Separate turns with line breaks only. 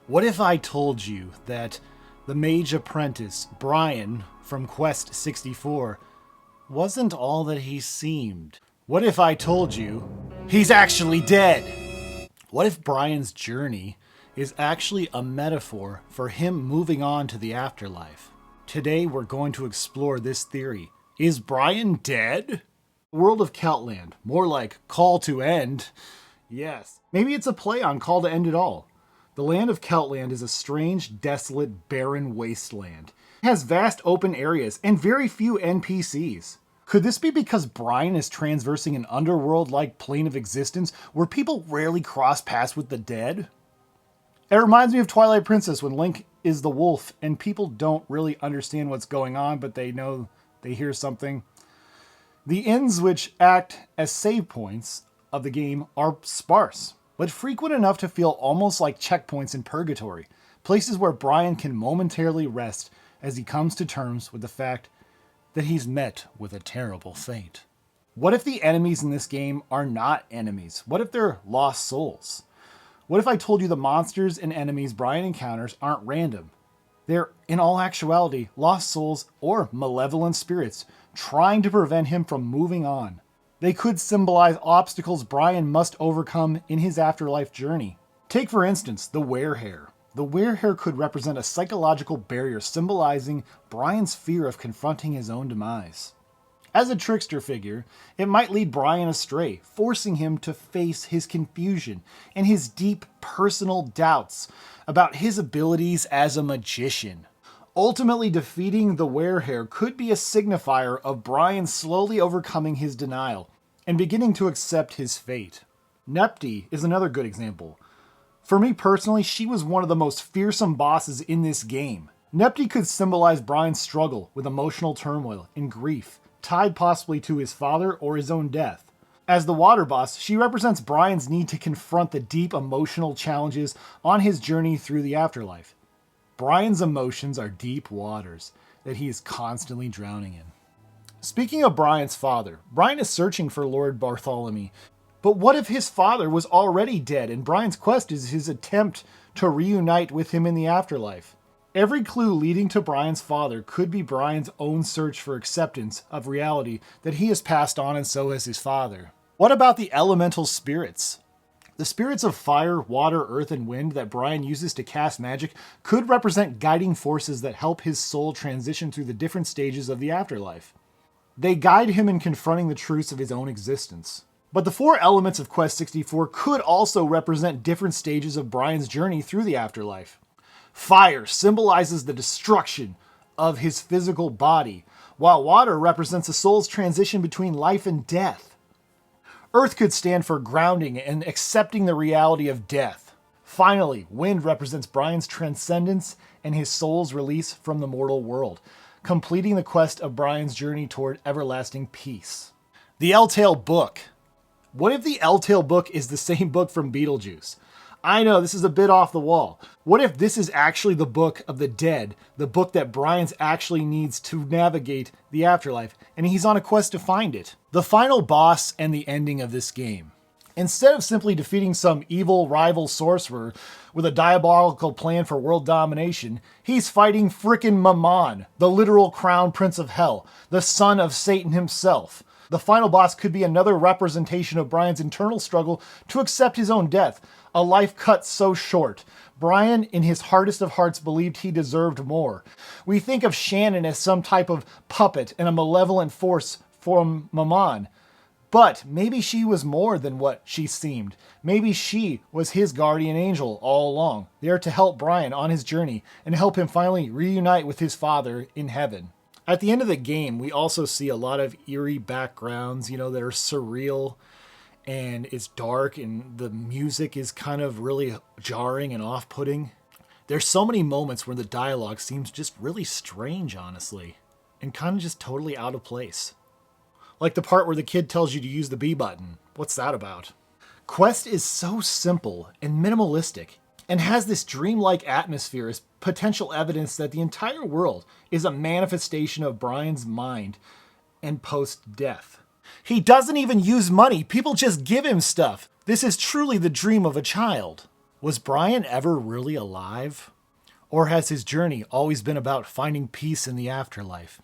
What if I told you that the mage apprentice, Brian, from Quest 64, wasn't all that he seemed? What if I told you he's actually dead? What if Brian's journey is actually a metaphor for him moving on to the afterlife? Today we're going to explore this theory. Is Brian dead? The world of Celtland, more like Call to End. Yes, maybe it's a play on Call to End It All. The land of Celtland is a strange, desolate, barren wasteland. It has vast open areas and very few NPCs. Could this be because Brian is traversing an underworld-like plane of existence where people rarely cross paths with the dead? It reminds me of Twilight Princess when Link is the wolf and people don't really understand what's going on, but they know they hear something. The inns which act as save points of the game are sparse, but frequent enough to feel almost like checkpoints in purgatory, places where Brian can momentarily rest as he comes to terms with the fact that he's met with a terrible fate. What if the enemies in this game are not enemies? What if they're lost souls? What if I told you the monsters and enemies Brian encounters aren't random? They're, in all actuality, lost souls or malevolent spirits trying to prevent him from moving on. They could symbolize obstacles Brian must overcome in his afterlife journey. Take, for instance, the werehair. The werehair could represent a psychological barrier symbolizing Brian's fear of confronting his own demise. As a trickster figure, it might lead Brian astray, forcing him to face his confusion and his deep personal doubts about his abilities as a magician. Ultimately defeating the werehair could be a signifier of Brian slowly overcoming his denial and beginning to accept his fate. Nepti is another good example. For me personally, she was one of the most fearsome bosses in this game. Nepti could symbolize Brian's struggle with emotional turmoil and grief, tied possibly to his father or his own death. As the water boss, she represents Brian's need to confront the deep emotional challenges on his journey through the afterlife. Brian's emotions are deep waters that he is constantly drowning in. Speaking of Brian's father, Brian is searching for Lord Bartholomy. But what if his father was already dead and Brian's quest is his attempt to reunite with him in the afterlife? Every clue leading to Brian's father could be Brian's own search for acceptance of reality that he has passed on, and so has his father. What about the elemental spirits? The spirits of fire, water, earth, and wind that Brian uses to cast magic could represent guiding forces that help his soul transition through the different stages of the afterlife. They guide him in confronting the truths of his own existence. But the four elements of Quest 64 could also represent different stages of Brian's journey through the afterlife. Fire symbolizes the destruction of his physical body, while water represents the soul's transition between life and death. Earth could stand for grounding and accepting the reality of death. Finally, wind represents Brian's transcendence and his soul's release from the mortal world, completing the quest of Brian's journey toward everlasting peace. The Eltale Book. What if the Eltale Book is the same book from Beetlejuice? I know, this is a bit off the wall. What if this is actually the Book of the Dead, the book that Brian actually needs to navigate the afterlife, and he's on a quest to find it? The final boss and the ending of this game. Instead of simply defeating some evil rival sorcerer with a diabolical plan for world domination, he's fighting frickin' Mammon, the literal crown prince of hell, the son of Satan himself. The final boss could be another representation of Brian's internal struggle to accept his own death, a life cut so short. Brian, in his hardest of hearts, believed he deserved more. We think of Shannon as some type of puppet and a malevolent force from Mammon. But maybe she was more than what she seemed. Maybe she was his guardian angel all along, there to help Brian on his journey and help him finally reunite with his father in heaven. At the end of the game, we also see a lot of eerie backgrounds, that are surreal, and it's dark, and the music is kind of really jarring and off-putting. There's so many moments where the dialogue seems just really strange, honestly, and kind of just totally out of place. Like the part where the kid tells you to use the B button. What's that about? Quest is so simple and minimalistic, and has this dreamlike atmosphere as potential evidence that the entire world is a manifestation of Brian's mind and post-death. He doesn't even use money. People just give him stuff. This is truly the dream of a child. Was Brian ever really alive? Or has his journey always been about finding peace in the afterlife?